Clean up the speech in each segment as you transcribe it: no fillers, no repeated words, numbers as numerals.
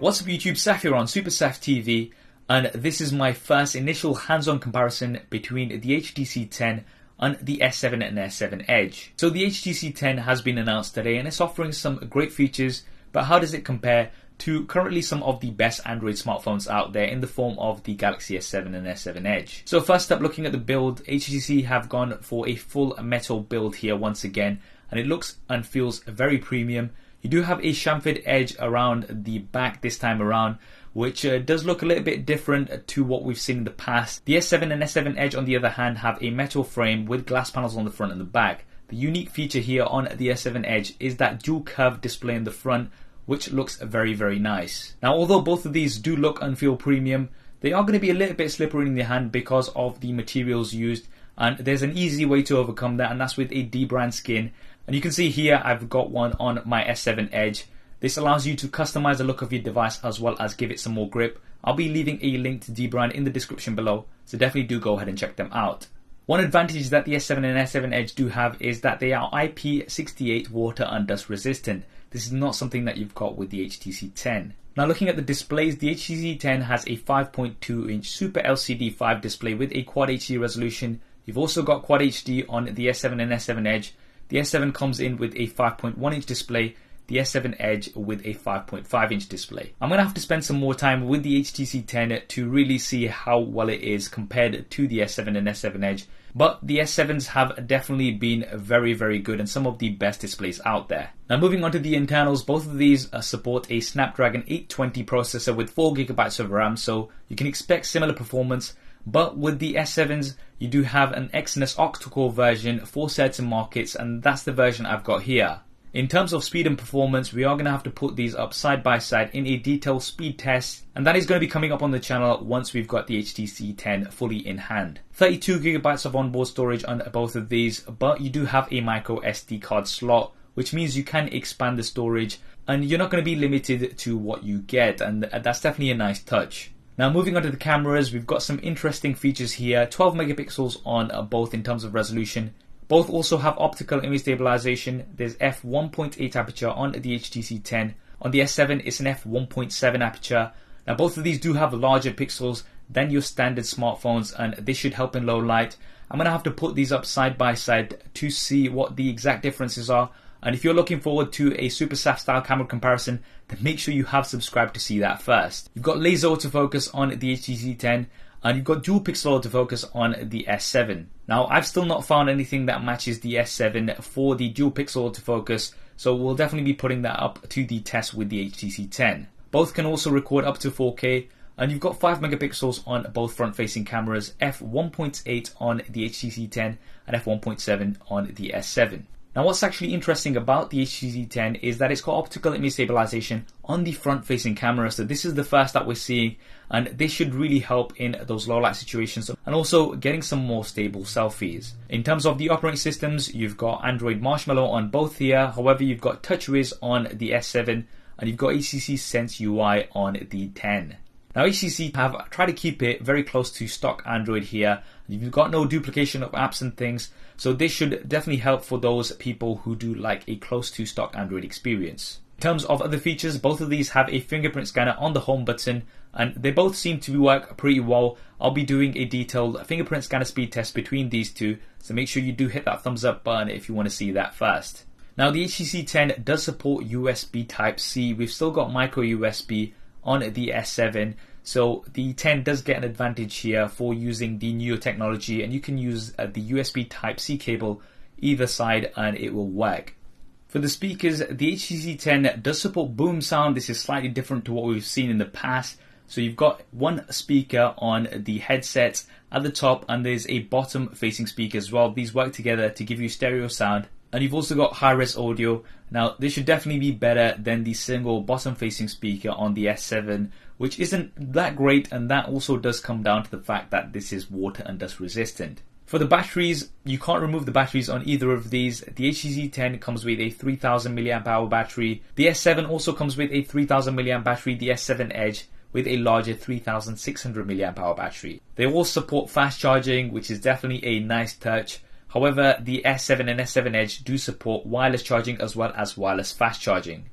What's up YouTube, Saf here on Super Saf TV, and this is my first initial hands-on comparison between the HTC 10 and the S7 and S7 Edge. So the HTC 10 has been announced today and it's offering some great features, but how does it compare to currently some of the best Android smartphones out there in the form of the Galaxy S7 and S7 Edge? So first up, looking at the build, HTC have gone for a full metal build here once again, and it looks and feels very premium. You do have a chamfered edge around the back this time around, which does look a little bit different to what we've seen in the past. The S7 and S7 Edge on the other hand have a metal frame with glass panels on the front and the back. The unique feature here on the S7 Edge is that dual curve display in the front, which looks very, very nice. Now, although both of these do look and feel premium, they are going to be a little bit slippery in the hand because of the materials used, and there's an easy way to overcome that, and that's with a debrid skin. And you can see here I've got one on my S7 Edge. This allows you to customize the look of your device as well as give it some more grip. I'll be leaving a link to debrid in the description below, so definitely do go ahead and check them out. One advantage that the S7 and S7 Edge do have is that they are IP68 water and dust resistant. This is not something that you've got with the HTC 10. Now, looking at the displays, the HTC 10 has a 5.2 inch Super LCD 5 display with a Quad HD resolution. You've also got Quad HD on the S7 and S7 Edge. The S7 comes in with a 5.1 inch display, the S7 Edge with a 5.5 inch display. I'm going to have to spend some more time with the HTC 10 to really see how well it is compared to the S7 and S7 Edge, but the S7s have definitely been very, very good and some of the best displays out there. Now, moving on to the internals, both of these support a Snapdragon 820 processor with 4GB of RAM, so you can expect similar performance. But with the S7s, you do have an Exynos octa-core version for certain markets, and that's the version I've got here. In terms of speed and performance, we are going to have to put these up side by side in a detailed speed test, and that is going to be coming up on the channel once we've got the HTC 10 fully in hand. 32GB of onboard storage on both of these, but you do have a micro SD card slot, which means you can expand the storage and you're not going to be limited to what you get, and that's definitely a nice touch. Now, moving on to the cameras, we've got some interesting features here. 12 megapixels on both in terms of resolution. Both also have optical image stabilization. There's f1.8 aperture on the HTC 10. On the S7, it's an f1.7 aperture. Now, both of these do have larger pixels than your standard smartphones, and this should help in low light. I'm going to have to put these up side by side to see what the exact differences are. And if you're looking forward to a Super Saf style camera comparison, then make sure you have subscribed to see that first. You've got laser autofocus on the HTC 10, and you've got dual pixel autofocus on the S7. Now, I've still not found anything that matches the S7 for the dual pixel autofocus, so we'll definitely be putting that up to the test with the HTC 10. Both can also record up to 4K, and you've got 5 megapixels on both front-facing cameras, f1.8 on the HTC 10 and f1.7 on the S7. Now, what's actually interesting about the HTC 10 is that it's got optical image stabilization on the front-facing camera. So this is the first that we're seeing, and this should really help in those low-light situations and also getting some more stable selfies. In terms of the operating systems, you've got Android Marshmallow on both here. However, you've got TouchWiz on the S7, and you've got HTC Sense UI on the 10. Now, HTC have tried to keep it very close to stock Android here. You've got no duplication of apps and things, so this should definitely help for those people who do like a close to stock Android experience. In terms of other features, both of these have a fingerprint scanner on the home button, and they both seem to work pretty well. I'll be doing a detailed fingerprint scanner speed test between these two, so make sure you do hit that thumbs up button if you want to see that first. Now, the HTC 10 does support USB Type-C. We've still got micro USB on the S7, so the 10 does get an advantage here for using the newer technology, and you can use the USB Type-C cable either side and it will work. For the speakers, the HTC 10 does support boom sound. This is slightly different to what we've seen in the past. So you've got one speaker on the headset at the top, and there's a bottom facing speaker as well. These work together to give you stereo sound. And you've also got high-res audio. Now, this should definitely be better than the single bottom-facing speaker on the S7, which isn't that great, and that also does come down to the fact that this is water and dust resistant. For the batteries, you can't remove the batteries on either of these. The HTC 10 comes with a 3000 mAh battery. The S7 also comes with a 3000 mAh battery. The S7 Edge with a larger 3600 mAh battery. They all support fast charging, which is definitely a nice touch. However, the S7 and S7 Edge do support wireless charging as well as wireless fast charging.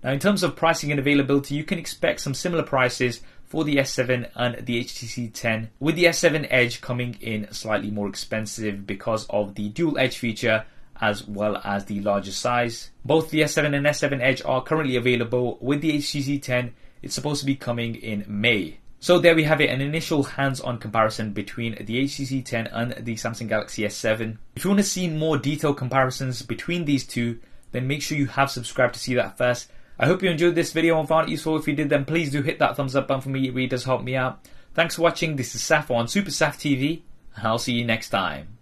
Now in terms of pricing and availability, you can expect some similar prices for the S7 and the HTC 10, with the S7 Edge coming in slightly more expensive because of the dual edge feature as well as the larger size. Both the S7 and S7 Edge are currently available. With the HTC 10, it's supposed to be coming in May. So there we have it, an initial hands-on comparison between the HTC 10 and the Samsung Galaxy S7. If you want to see more detailed comparisons between these two, then make sure you have subscribed to see that first. I hope you enjoyed this video and found it useful. If you did, then please do hit that thumbs up button for me. It really does help me out. Thanks for watching. This is Saf on Super Saf TV, and I'll see you next time.